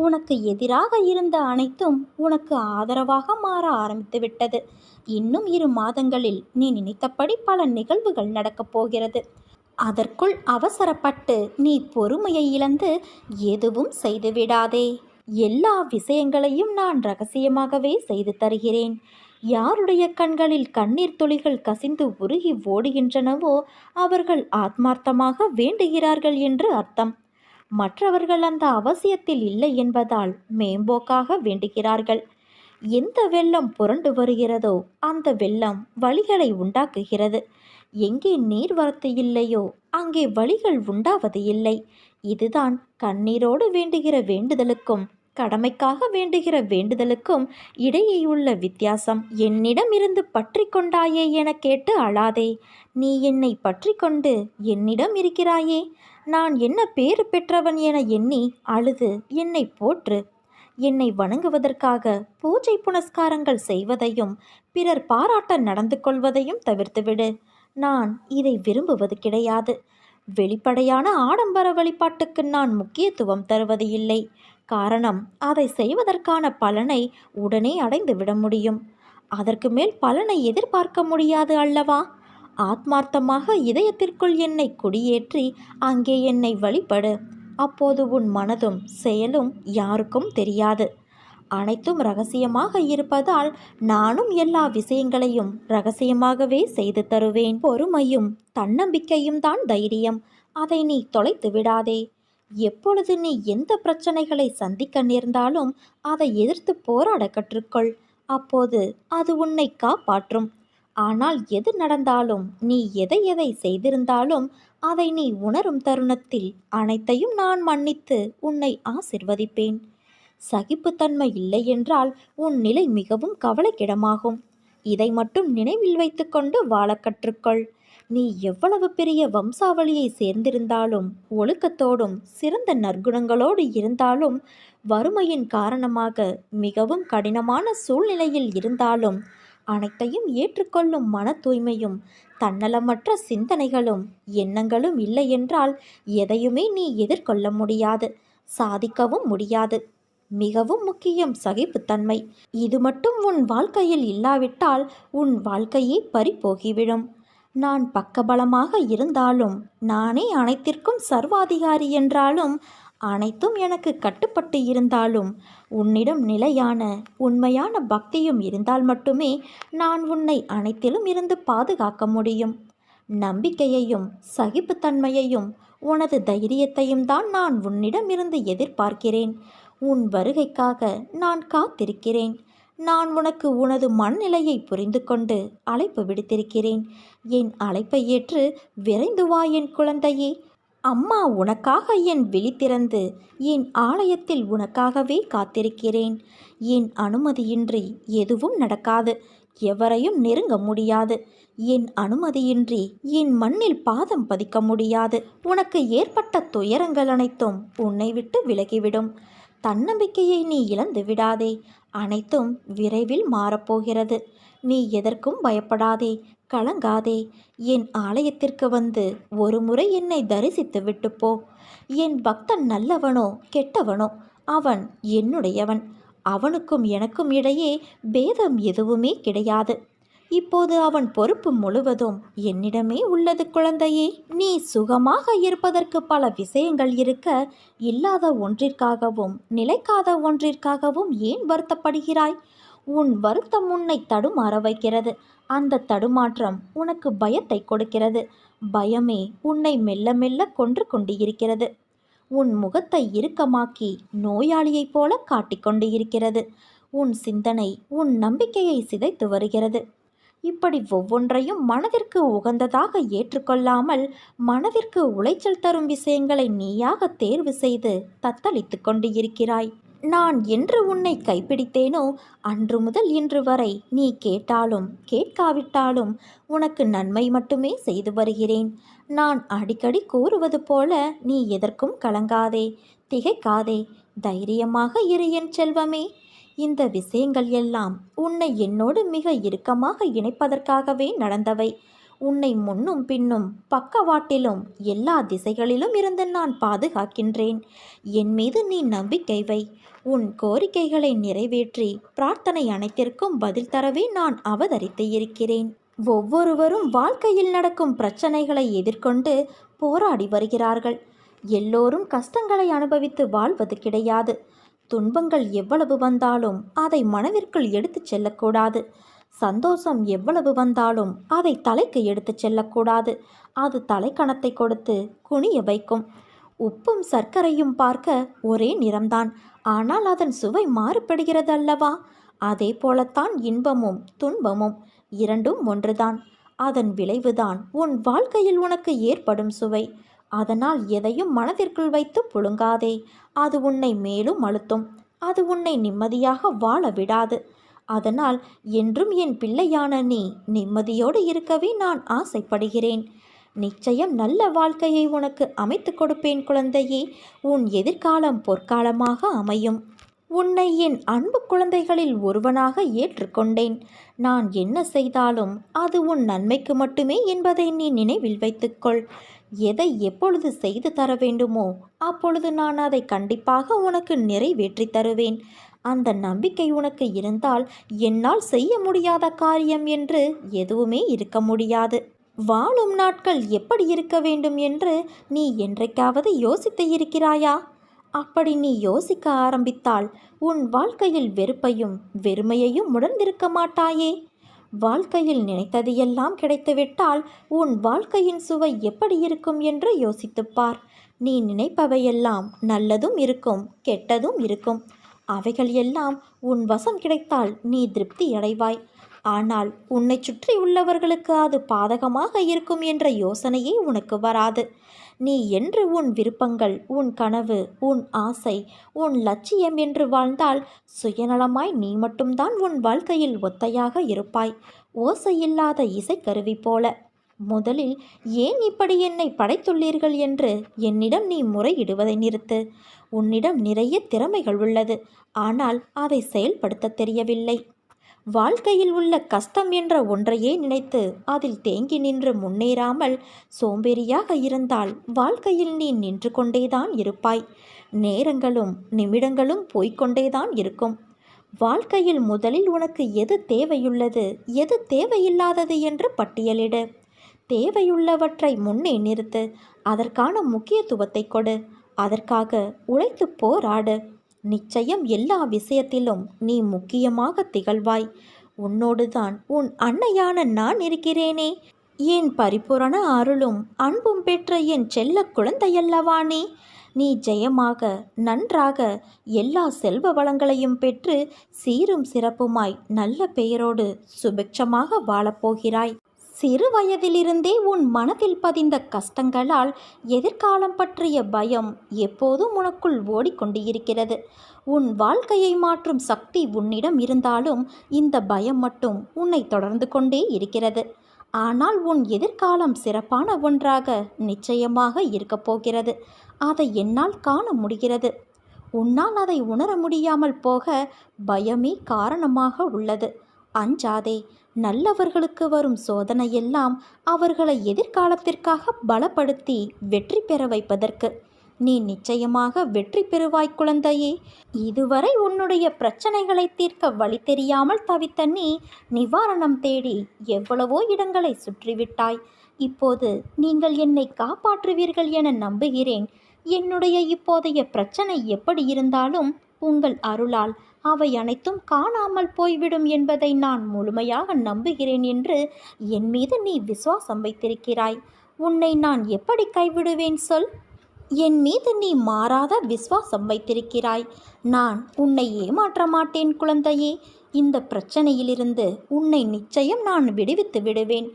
உனக்கு எதிராக இருந்த அனைத்தும் உனக்கு ஆதரவாக மாற ஆரம்பித்து விட்டது. இன்னும் 2 மாதங்களில் நீ நினைத்தபடி பல நிகழ்வுகள் நடக்கப் போகிறது. அதற்குள் அவசரப்பட்டு நீ பொறுமையை இழந்து எதுவும் செய்துவிடாதே. எல்லா விஷயங்களையும் நான் ரகசியமாகவே செய்து தருகிறேன். யாருடைய கண்களில் கண்ணீர் துளிகள் கசிந்து உருகி ஓடுகின்றனவோ அவர்கள் ஆத்மார்த்தமாக வேண்டுகிறார்கள் என்று அர்த்தம். மற்றவர்கள் அந்த அவசியத்தில் இல்லை என்பதால் மேம்போக்காக வேண்டுகிறார்கள். எந்த வெள்ளம் புரண்டு வருகிறதோ அந்த வெள்ளம் வழிகளை உண்டாக்குகிறது. எங்கே நீர்வரத்து இல்லையோ அங்கே வழிகள் உண்டாவது இல்லை. இதுதான் கண்ணீரோடு வேண்டுகிற வேண்டுதலுக்கும் கடமைக்காக வேண்டுகிற வேண்டுதலுக்கும் இடையேயுள்ள வித்தியாசம். என்னிடம் இருந்து பற்றி கொண்டாயே என கேட்டு அழாதே. நீ என்னை பற்றி கொண்டு என்னிடம் இருக்கிறாயே, நான் என்ன பேறு பெற்றவன் என எண்ணி அழுது என்னை போற்று. என்னை வணங்குவதற்காக பூஜை புனஸ்காரங்கள் செய்வதையும் பிறர் பாராட்ட நடந்து கொள்வதையும் தவிர்த்துவிடு. நான் இதை விரும்புவது கிடையாது. வெளிப்படையான ஆடம்பர வழிபாட்டுக்கு நான் முக்கியத்துவம் தருவது இல்லை. காரணம், அதை செய்வதற்கான பலனை உடனே அடைந்து விட முடியும். அதற்கு மேல் பலனை எதிர்பார்க்க முடியாது அல்லவா? ஆத்மார்த்தமாக இதயத்திற்குள் என்னை குடியேற்றி அங்கே என்னை வழிபடு. அப்போது உன் மனதும் செயலும் யாருக்கும் தெரியாது. அனைத்தும் ரகசியமாக இருப்பதால் நானும் எல்லா விஷயங்களையும் ரகசியமாகவே செய்து தருவேன். பொறுமையும் தன்னம்பிக்கையும் தான் தைரியம். அதை நீ தொலைத்து விடாதே. எப்பொழுது நீ எந்த பிரச்சனைகளை சந்திக்க நேர்ந்தாலும் அதை எதிர்த்து போராட கற்றுக்கொள். அப்போது அது உன்னை காப்பாற்றும். ஆனால் எது நடந்தாலும், நீ எதை எதை செய்திருந்தாலும் அதை நீ உணரும் தருணத்தில் அனைத்தையும் நான் மன்னித்து உன்னை ஆசிர்வதிப்பேன். சகிப்புத்தன்மை இல்லை என்றால் உன் நிலை மிகவும் கவலைக்கிடமாகும். இதை மட்டும் நினைவில் வைத்துக்கொண்டு வாழ கற்றுக்கொள். நீ எவ்வளவு பெரிய வம்சாவளியை சேர்ந்திருந்தாலும், ஒழுக்கத்தோடும் சிறந்த நற்குணங்களோடு இருந்தாலும், வறுமையின் காரணமாக மிகவும் கடினமான சூழ்நிலையில் இருந்தாலும், அனைத்தையும் ஏற்றுக்கொள்ளும் மன தூய்மையும் தன்னலமற்ற சிந்தனைகளும் எண்ணங்களும் இல்லை என்றால் எதையுமே நீ எதிர்கொள்ள முடியாது, சாதிக்கவும் முடியாது. மிகவும் முக்கியம் சகிப்புத்தன்மை. இது மட்டும் உன் வாழ்க்கையில் இல்லாவிட்டால் உன் வாழ்க்கையே பறிபோகிவிடும். நான் பக்கபலமாக இருந்தாலும், நானே அனைத்திற்கும் சர்வாதிகாரி என்றாலும், அனைத்தும் எனக்கு கட்டுப்பட்டு இருந்தாலும், உன்னிடம் நிலையான உண்மையான பக்தியும் இருந்தால் மட்டுமே நான் உன்னை அனைத்திலும் இருந்து பாதுகாக்க முடியும். நம்பிக்கையையும் சகிப்புத்தன்மையையும் உனது தைரியத்தையும் தான் நான் உன்னிடமிருந்து எதிர்பார்க்கிறேன். உன் வருகைக்காக நான் காத்திருக்கிறேன். நான் உனக்கு உனது மனநிலையை புரிந்து கொண்டு அழைப்பு விடுத்திருக்கிறேன். என் அழைப்பை ஏற்று விரைந்து வா என் குழந்தையே. அம்மா உனக்காக என் விழி திறந்து என் ஆலயத்தில் உனக்காகவே காத்திருக்கிறேன். என் அனுமதியின்றி எதுவும் நடக்காது. எவரையும் நெருங்க முடியாது. என் அனுமதியின்றி என் மண்ணில் பாதம் பதிக்க முடியாது. உனக்கு ஏற்பட்ட துயரங்கள் அனைத்தும் உன்னை விட்டு விலகிவிடும். தன்னம்பிக்கையை நீ இழந்து விடாதே. அனைத்தும் விரைவில் மாறப்போகிறது. நீ எதற்கும் பயப்படாதே, கலங்காதே. என் ஆலயத்திற்கு வந்து ஒரு முறை என்னை தரிசித்து விட்டு போ. என் பக்தன் நல்லவனோ கெட்டவனோ அவன் என்னுடையவன். அவனுக்கும் எனக்கும் இடையே பேதம் எதுவுமே கிடையாது. இப்போது அவன் பொறுப்பு முழுவதும் என்னிடமே உள்ளது குழந்தையே. நீ சுகமாக இருப்பதற்கு பல விஷயங்கள் இருக்க, இல்லாத ஒன்றிற்காகவும் நிலைக்காத ஒன்றிற்காகவும் ஏன் வருத்தப்படுகிறாய்? உன் வருத்தம் உன்னை தடுமாற வைக்கிறது. அந்த தடுமாற்றம் உனக்கு பயத்தை கொடுக்கிறது. பயமே உன்னை மெல்ல மெல்ல கொன்று கொண்டு இருக்கிறது. உன் முகத்தை இறுக்கமாக்கி நோயாளியைப் போல காட்டிக்கொண்டு இருக்கிறது. உன் சிந்தனை உன் நம்பிக்கையை சிதைத்து வருகிறது. இப்படி ஒவ்வொன்றையும் மனதிற்கு உகந்ததாக ஏற்றுக்கொள்ளாமல் மனதிற்கு உளைச்சல் தரும் விஷயங்களை நீயாக தேர்வு செய்து தத்தளித்து கொண்டு இருக்கிறாய். நான் என்று உன்னை கைப்பிடித்தேனோ அன்று முதல் இன்று வரை நீ கேட்டாலும் கேட்காவிட்டாலும் உனக்கு நன்மை மட்டுமே செய்து வருகிறேன். நான் அடிக்கடி கூறுவது போல நீ எதற்கும் கலங்காதே, திகைக்காதே, தைரியமாக இரு என் செல்வமே. இந்த விஷயங்கள் எல்லாம் உன்னை என்னோடு மிக இறுக்கமாக இணைப்பதற்காகவே நடந்தவை. உன்னை முன்னும் பின்னும் பக்கவாட்டிலும் எல்லா திசைகளிலும் இருந்து நான் பாதுகாக்கின்றேன். என் மீது நீ நம்பிக்கை வை. உன் கோரிக்கைகளை நிறைவேற்றி பிரார்த்தனை அனைத்திற்கும் பதில் தரவே நான் அவதரித்து இருக்கிறேன். ஒவ்வொருவரும் வாழ்க்கையில் நடக்கும் பிரச்சனைகளை எதிர்கொண்டு போராடி வருகிறார்கள். எல்லோரும் கஷ்டங்களை அனுபவித்து வாழ்வது கிடையாது. துன்பங்கள் எவ்வளவு வந்தாலும் அதை மனதிற்குள் எடுத்துச் செல்லக்கூடாது. சந்தோஷம் எவ்வளவு வந்தாலும் அதை தலைக்கு எடுத்துச் செல்லக்கூடாது. அது தலைக்கணத்தை கொடுத்து குனிய வைக்கும். உப்பும் சர்க்கரையும் பார்க்க ஒரே நிறம்தான், ஆனால் அதன் சுவை மாறுபடுகிறது அல்லவா? அதே போலத்தான் இன்பமும் துன்பமும் இரண்டும் ஒன்றுதான். அதன் விளைவுதான் உன் வாழ்க்கையில் உனக்கு ஏற்படும் சுவை. அதனால் எதையும் மனதிற்குள் வைத்து புழுங்காதே. அது உன்னை மேலும் அழுத்தும். அது உன்னை நிம்மதியாக வாழ விடாது. அதனால் என்றும் என் பிள்ளையான நீ நிம்மதியோடு இருக்கவே நான் ஆசைப்படுகிறேன். நிச்சயம் நல்ல வாழ்க்கையை உனக்கு அமைத்து கொடுப்பேன் குழந்தையே. உன் எதிர்காலம் பொற்காலமாக அமையும். உன்னை என் அன்பு குழந்தைகளில் ஒருவனாக ஏற்றுக்கொண்டேன். நான் என்ன செய்தாலும் அது உன் நன்மைக்கு மட்டுமே என்பதை நீ நினைவில் வைத்துக்கொள். எதை எப்பொழுது செய்து தர வேண்டுமோ அப்பொழுது நான் அதை கண்டிப்பாக உனக்கு நிறைவேற்றி தருவேன். அந்த நம்பிக்கை உனக்கு இருந்தால் என்னால் செய்ய முடியாத காரியம் என்று எதுவுமே இருக்க முடியாது. வாழும் நாட்கள் எப்படி இருக்க வேண்டும் என்று நீ என்றைக்காவது யோசித்து இருக்கிறாயா? அப்படி நீ யோசிக்க ஆரம்பித்தால் உன் வாழ்க்கையில் வெறுப்பையும் வெறுமையையும் உணர்ந்திருக்க மாட்டாயே. வாழ்க்கையில் நினைத்தது எல்லாம் கிடைத்துவிட்டால் உன் வாழ்க்கையின் சுவை எப்படி இருக்கும் என்று யோசித்துப்பார். நீ நினைப்பவையெல்லாம் நல்லதும் இருக்கும், கெட்டதும் இருக்கும். அவைகள் எல்லாம் உன் வசம் கிடைத்தால் நீ திருப்தி அடைவாய். ஆனால் உன்னை சுற்றி உள்ளவர்களுக்கு அது பாதகமாக இருக்கும் என்ற யோசனையே உனக்கு வராது. நீ என்று உன் விருப்பங்கள், உன் கனவு, உன் ஆசை, உன் லட்சியம் என்று வாழ்ந்தால் சுயநலமாய் நீ மட்டும்தான் உன் வாழ்க்கையில் ஒத்தையாக இருப்பாய், ஓசையில்லாத இசைக்கருவி போல. முதலில் ஏன் இப்படி என்னை படைத்துள்ளீர்கள் என்று என்னிடம் நீ முறையிடுவதை நிறுத்து. உன்னிடம் நிறைய திறமைகள் உள்ளது, ஆனால் அதை செயல்படுத்த தெரியவில்லை. வாழ்க்கையில் உள்ள கஷ்டம் என்ற ஒன்றையே நினைத்து அதில் தேங்கி நின்று முன்னேறாமல் சோம்பேறியாக இருந்தால் வாழ்க்கையில் நீ நின்று கொண்டேதான் இருப்பாய். நேரங்களும் நிமிடங்களும் போய்கொண்டேதான் இருக்கும். வாழ்க்கையில் முதலில் உனக்கு எது தேவையுள்ளது, எது தேவையில்லாதது என்று பட்டியலிடு. தேவையுள்ளவற்றை முன்னே நிறுத்து. அதற்கான முக்கியத்துவத்தை கொடு. அதற்காக உழைத்து போராடு. நிச்சயம் எல்லா விஷயத்திலும் நீ முக்கியமாக திகழ்வாய். உன்னோடுதான் உன் அன்னையான நான் இருக்கிறேனே. என் பரிபூரண அருளும் அன்பும் பெற்ற என் செல்ல குழந்தையல்லவா நீ. நீ ஜெயமாக நன்றாக எல்லா செல்வ வளங்களையும் பெற்று சீரும் சிறப்புமாய் நல்ல பெயரோடு சுபிட்சமாக வாழப்போகிறாய். சிறு வயதிலிருந்தே உன் மனதில் பதிந்த கஷ்டங்களால் எதிர்காலம் பற்றிய பயம் எப்போதும் உனக்குள் ஓடிக்கொண்டு இருக்கிறது. உன் வாழ்க்கையை மாற்றும் சக்தி உன்னிடம் இருந்தாலும் இந்த பயம் மட்டும் உன்னை தொடர்ந்து கொண்டே இருக்கிறது. ஆனால் உன் எதிர்காலம் சிறப்பான ஒன்றாக நிச்சயமாக இருக்கப் போகிறது. அதை என்னால் காண முடிகிறது. உன்னால் அதை உணர முடியாமல் போக பயமே காரணமாக உள்ளது. அஞ்சாதே. நல்லவர்களுக்கு வரும் சோதனையெல்லாம் அவர்களை எதிர்காலத்திற்காக பலப்படுத்தி வெற்றி பெற வைப்பதற்கு. நீ நிச்சயமாக வெற்றி பெறுவாய் குழந்தையே. இதுவரை உன்னுடைய பிரச்சனைகளை தீர்க்க வழி தெரியாமல் தவித்த நீ நிவாரணம் தேடி எவ்வளவோ இடங்களை சுற்றிவிட்டாய். இப்போது நீங்கள் என்னை காப்பாற்றுவீர்கள் என நம்புகிறேன். என்னுடைய இப்போதைய பிரச்சனை எப்படி இருந்தாலும் உங்கள் அருளால் அவை அனைத்தும் காணாமல் போய்விடும் என்பதை நான் முழுமையாக நம்புகிறேன் என்று என் மீது நீ விசுவாசம் வைத்திருக்கிறாய். உன்னை நான் எப்படி கைவிடுவேன் சொல்? என் மீது நீ மாறாத விசுவாசம் வைத்திருக்கிறாய். நான் உன்னை ஏமாற்ற மாட்டேன் குழந்தையே. இந்த பிரச்சனையிலிருந்து உன்னை நிச்சயம் நான் விடுவித்து விடுவேன்.